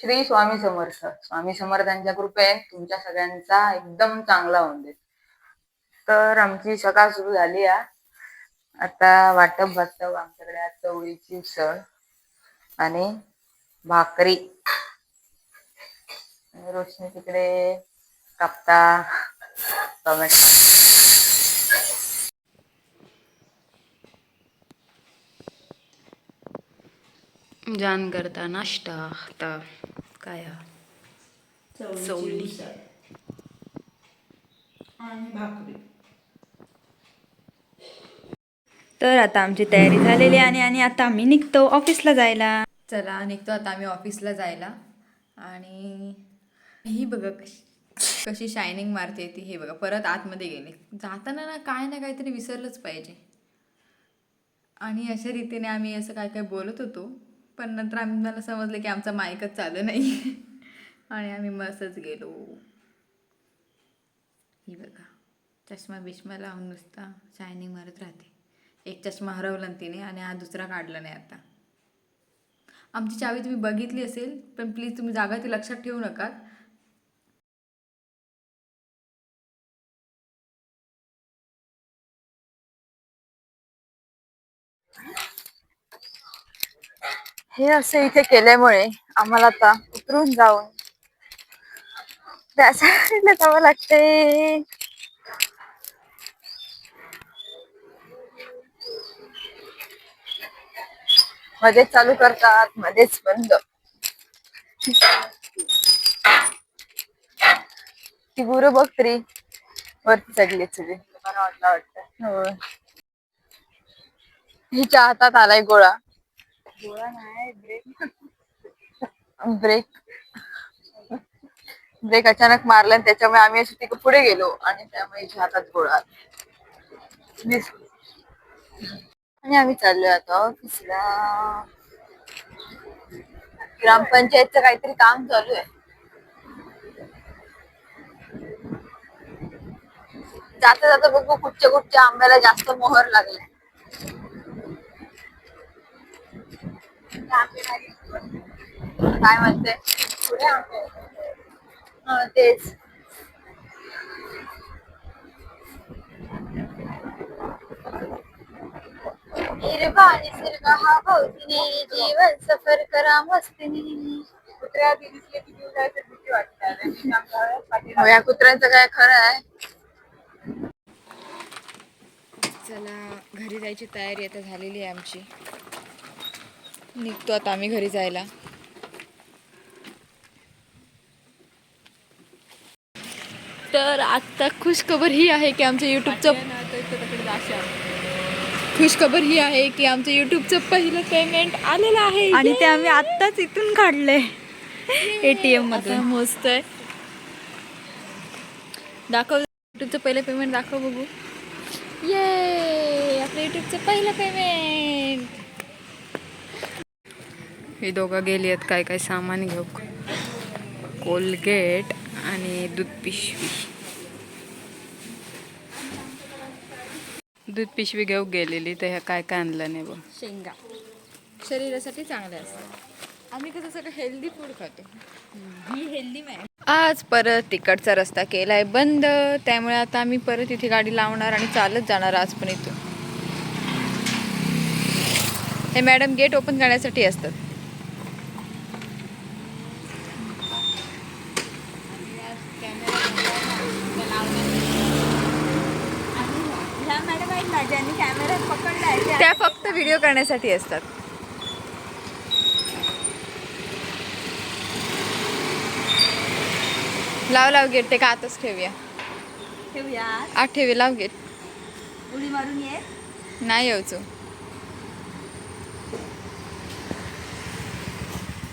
श्री स्वामी समर्थ. स्वामी समर्थांच्या कृपेने तुमच्या सगळ्यांचा एकदम चांगला होऊन दे. तर आमची सकाळ सुरू झाली आहे. आता वाटप बसतं आमच्याकडे आज चवळीची उसळ आणि भाकरी. रोशनी तिकडे कापता टोमॅटो. जान करता नाश्ता आता काय चवळी आणि भाकरी. तर आता आमची तयारी झालेली आहे आणि आता आम्ही निघतो ऑफिसला जायला. चला निघतो आता आम्ही ऑफिसला जायला. आणि ही बघा कशी शायनिंग मारते ती. हे बघा परत आतमध्ये गेले. जाताना ना काय ना काहीतरी विसरलंच पाहिजे. आणि अशा रीतीने आम्ही असं काय काय बोलत होतो, पण नंतर आम्हाला समजलं की आमचा माईकच चालू नाही आणि आम्ही मस्तच गेलो. ही बघा चष्मा बिष्मा लावून नुसता शायनिंग मारत राहते. एक चष्मा हरवला तिने आणि हा दुसरा काढला नाही. आता आमची चावी तुम्ही बघितली असेल, पण प्लीज तुम्ही जागा ती लक्षात ठेवू नका. हे असं इथे केल्यामुळे आम्हाला आता उतरून जाऊन त्या साईडला जावं लागते. मध्येच चालू करतात, मध्येच बंद. ती गुरु बघ तरी वरती चढली सगळी. मला वाटतं हो. हिच्या हातात आलाय गोळा. गोळा नाही, ब्रेक ब्रेक अचानक मारला आणि त्याच्यामुळे आम्ही अशी तिकडे पुढे गेलो आणि त्यामुळे हिच्या हातात गोळा. आणि आम्ही चाललोय आता ऑफिसला. ग्रामपंचायतचं काहीतरी काम चालू आहे. जाता जाता बघू कुठच्या आंब्याला जास्त मोहर लागलाय. काय म्हणते तेच. हिरवा निसर्ग हा भोवतीने जीवन सफर करा मस्तीने. कुत्र्या दिसले की जीव जायचं भीती वाटते. या कुत्र्यांचं काय खरं आहे. चला घरी जायची तयारी आता झालेली आहे आमची. निघतो आता आम्ही घरी जायला. तर आता खुशखबर ही आहे की आमच्या यूट्यूबचं पहिलं पेमेंट आलेलं आहे. आणि ते आम्ही आत्ताच इथून काढले ATM मधून. मस्त आहे. दाखव यूट्यूबचं पहिलं पेमेंट दाखव बघू. ये आपलं यूट्यूबचं पहिलं पेमेंट. हे दोघं गेली आहेत काय काय सामान घेऊ. कोलगेट आणि दूध पिशवी घेऊ गेलेली. तर ह्या काय काय आणलं नाही बघ. शेंगा शरीरासाठी चांगले असतात. आम्ही कसं सगळं हेल्दी फूड खातो. ही हेल्दी नाही. आज परत तिकडचा रस्ता केलाय बंद, त्यामुळे आता आम्ही परत इथे गाडी लावणार आणि चालत जाणार आज पण इथून. हे मॅडम गेट ओपन करण्यासाठी असतात. त्या फक्त व्हिडिओ करण्यासाठी असतात. लाव गेट. ते का आतच ठेवूया. आत ठेवी. लाव गेट. उडी मारून ये. नाही यायचो.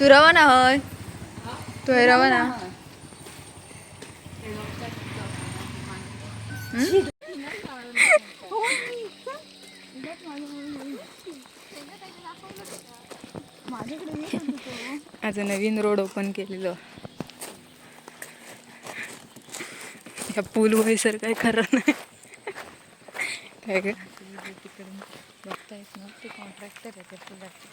तू रवाना होय. तू आहे रवाना. आज नवीन रोड ओपन केलेलं. ह्या पूल वगैरे काही खरं नाही. काय ग बघतायच ना ते कॉन्ट्रॅक्टर आहे त्या पुलाचे.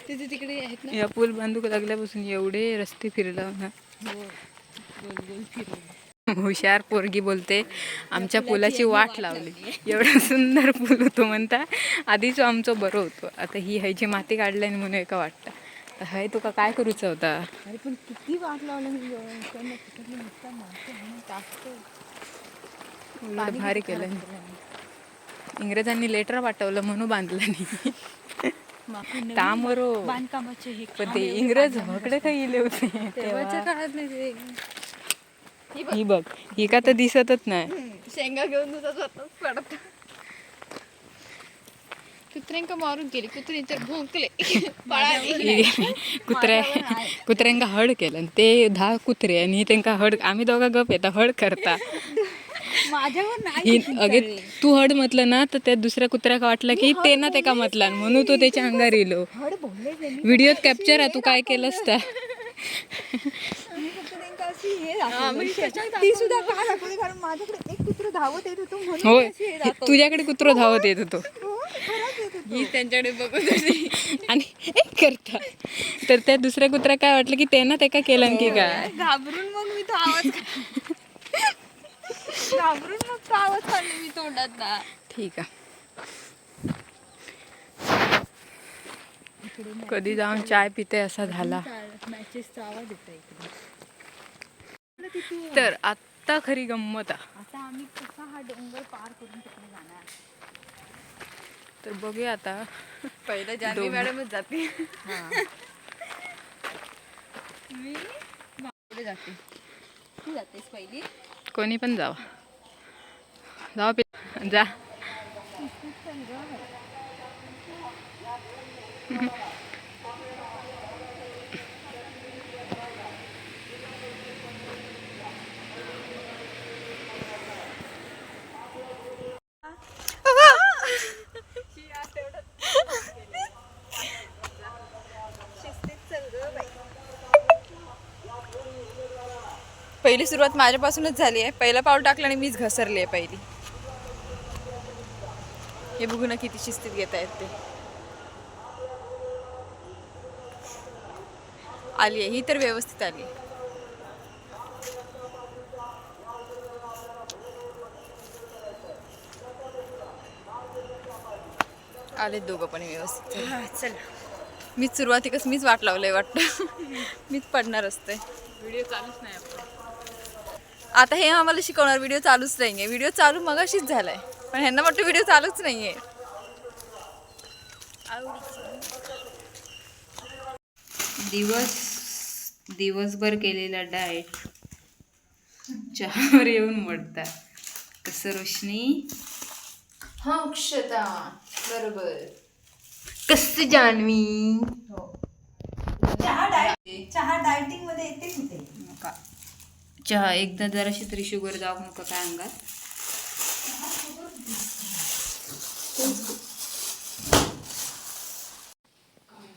तिथे तिकडे आहेत ना. या पूल बांधूक लागल्यापासून एवढे रस्ते फिरला ना. हुशार पोरगी बोलते आमच्या पुलाची वाट लावली. एवढा सुंदर पूल होतो म्हणता. आधीच आमचं बरं होतं. आता ही ह्याची माती काढल्याने म्हणून एका वाटतं. तर हाय तुका काय करूचं होता. अरे पण किती वाट लावलं भारी केलं. इंग्रजांनी लेटर पाठवलं म्हणून बांधलं नाही. तामरो बांधकामाचे हे पण ते इंग्रज हकडे काही गेले होते तेव्हाच्या काळात नाही ते. ही बघ ही का तर दिसतच नाही. शेंगा घेऊन दुधात पडत. कुत्र्यांका मारून गेली. कुत्री तर भोंकले. कुत्र्यांका हड केलं आणि ते 10 कुत्रे आणि त्यांका हड. आम्ही दोघा गप येता हड करता. माझ्यावर नाही अगे तू हड म्हटलं ना तर त्या दुसऱ्या कुत्र्याका वाटलं की ते ना त्याका म्हटला म्हणून तो त्याच्या अंगार येलो. व्हिडिओत कॅप्चर आहे तू काय केलंस तर. ती सुद्धा का दाखवली कारण माझ्याकडे एक कुत्र धावत येत होतो म्हणून होय तुझ्याकडे कुत्र धावत येत होतो. ही त्यांच्याकडे बघत होती आणि करता तर त्या दुसऱ्या कुत्र्या काय वाटलं की ते ना त्याका केलं की काय. घाबरून मग मी तो आवाज घाबरून मग तो आवाज काढला मी तोंडात ना. ठीक आहे. कधी जाऊन चाय पिते असा झाला. मॅचेसचा आवाज येतो इकडे. तर आत्ता खरी गंमत आहे. आता आम्ही कसा हा डोंगर पार करून तिकडे जाणार. तर बघूया आता. पहिलं जानवी मॅडमच जाते. मी पुढे जाते. तू जातेस पहिली. कोणी पण जावा जा. पहिली सुरुवात माझ्यापासूनच झाली आहे. पहिलं पाऊल टाकलं आणि मीच घसरली आहे पहिली. हे बघू ना किती शिस्तीत घेत आहेत ते. आली आहे ही तर व्यवस्थित आली. आले दोघं पण व्यवस्थित. चल मीच सुरुवातीकच मीच वाट लावलंय वाटतं. मीच पडणार असते. व्हिडिओ चालूच नाही आपला. आता हे आम्हाला शिकवणार व्हिडिओ चालूच नाहीये. व्हिडिओ चालू मगाशीच झालाय पण ह्यांना म्हटलं व्हिडिओ चालूच नाहीये. दिवसभर केलेला डाएट चहावर येऊन मोडता. कसं रोशनी. हा अक्षता बरोबर. कसं जानवी. चहा डायटिंग मध्ये येते कुठे. चहा एकदा जराशी तरी शुगर जाऊ नका काय अंगात.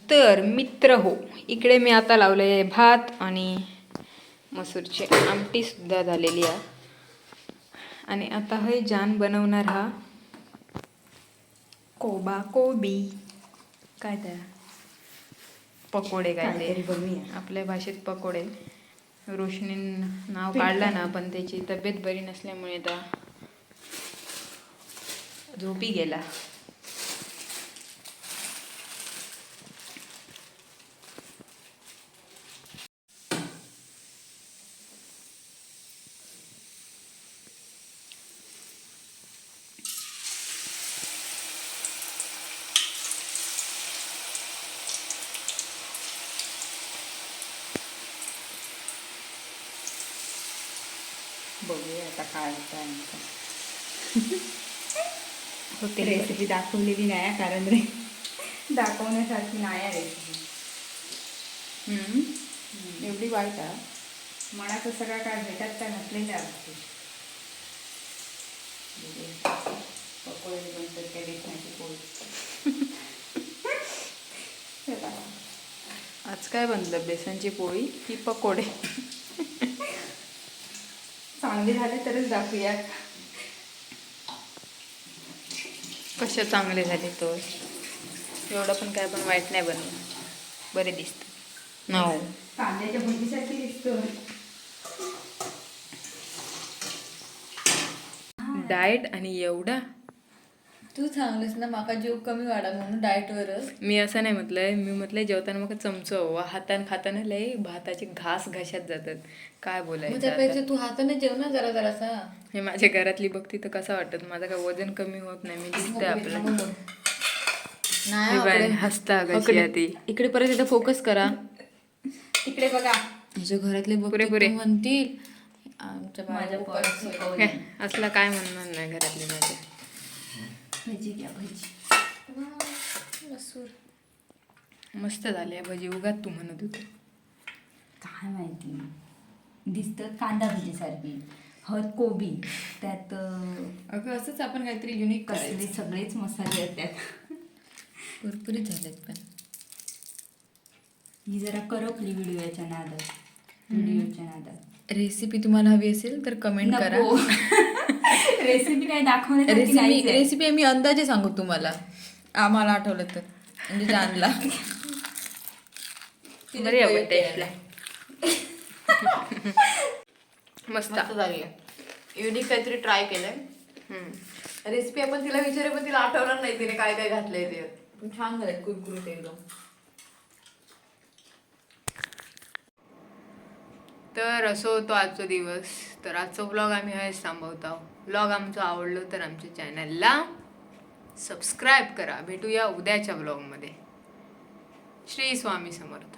तर मित्र हो इकडे मी आता लावले भात आणि मसूरची आमटी सुद्धा झालेली आहे. आणि आता हे जान बनवणार हा कोबी काय त्या पकोडे काय ते आपल्या भाषेत पकोडे. रोशनी नाव काढला ना पण त्याची तब्येत बरी नसल्यामुळे आता झोपी गेला. बघूया आता काय होतं. होते रेसिपी दाखवलेली नाही कारण दाखवण्यासारखी नाही रेसिपी. एवढी वाईट आहे. मनात सगळं काय भेटत काय नसलेल्या असते. पकोडे बनतात त्या बेसनाची पोळी. आज काय बनलं बेसनची पोळी की पकोडे. चांगले झाले तरच दाखवूया. कसे चांगले झाले तो एवढं पण काय पण वाईट नाही बनलं. बरे दिसत नो कांद्याच्या भजीसारखी दिसतो. डाएट आणि एवढा तू सांगलीस ना माका जीव कमी वाढा म्हणून डाएटवरच. मी असं नाही म्हटलंय, मी म्हटलंय जेवताना मग चमचो हाताने खाताना लय भाताचे घास घशात जातात. काय बोलायचं त्यापेक्षा तू हाताने जेव ना जरा जरासा. हे माझ्या घरातली बघती तर कसं वाटत, माझं काय वजन कमी होत नाही, मी दिसते आपलं. नाही हसता कशी आहे ती. इकडे परत एकदा फोकस करा. तिकडे बघा. माझ्या घरातले पुरे म्हणतील आमच्या माझ्या हे, असला काय म्हणणार नाही घरातली माझ्या. भजी घ्या भजी. मस्त झाली भजी. उगाच तू म्हणत होती. काय माहिती दिसतं कांदा भजीसारखी. हळद कोबी त्यात अगं असंच आपण काहीतरी युनिक कसले सगळेच मसाले आहेत त्यात. कुरकुरीत झालेत पण. ही जरा करपली व्हिडिओच्या नादात. रेसिपी तुम्हाला हवी असेल तर कमेंट करा. रेसिपी काय दाखवण्यासाठी नाहीच आहे. रेसिपी आम्ही अंदाजे सांगू तुम्हाला, आम्हाला आठवलं तर, म्हणजे जानला बरी आहे टेस्टला. मस्त झाली. युनिक काहीतरी ट्राय केलंय. रेसिपी आपण तिला विचारू पण तिला आठवणार नाही तिने काय काय घातलंय ते. पण छान झालंय कुरकुरीत एकदम. तर असं होतो आजचा दिवस. तर आजचा व्लॉग आम्ही हेच थांबवतो. व्लॉग आमचं आवडलं तर आमच्या चॅनलला सबस्क्राईब करा. भेटूया उद्याच्या व्लॉगमध्ये. श्री स्वामी समर्थ.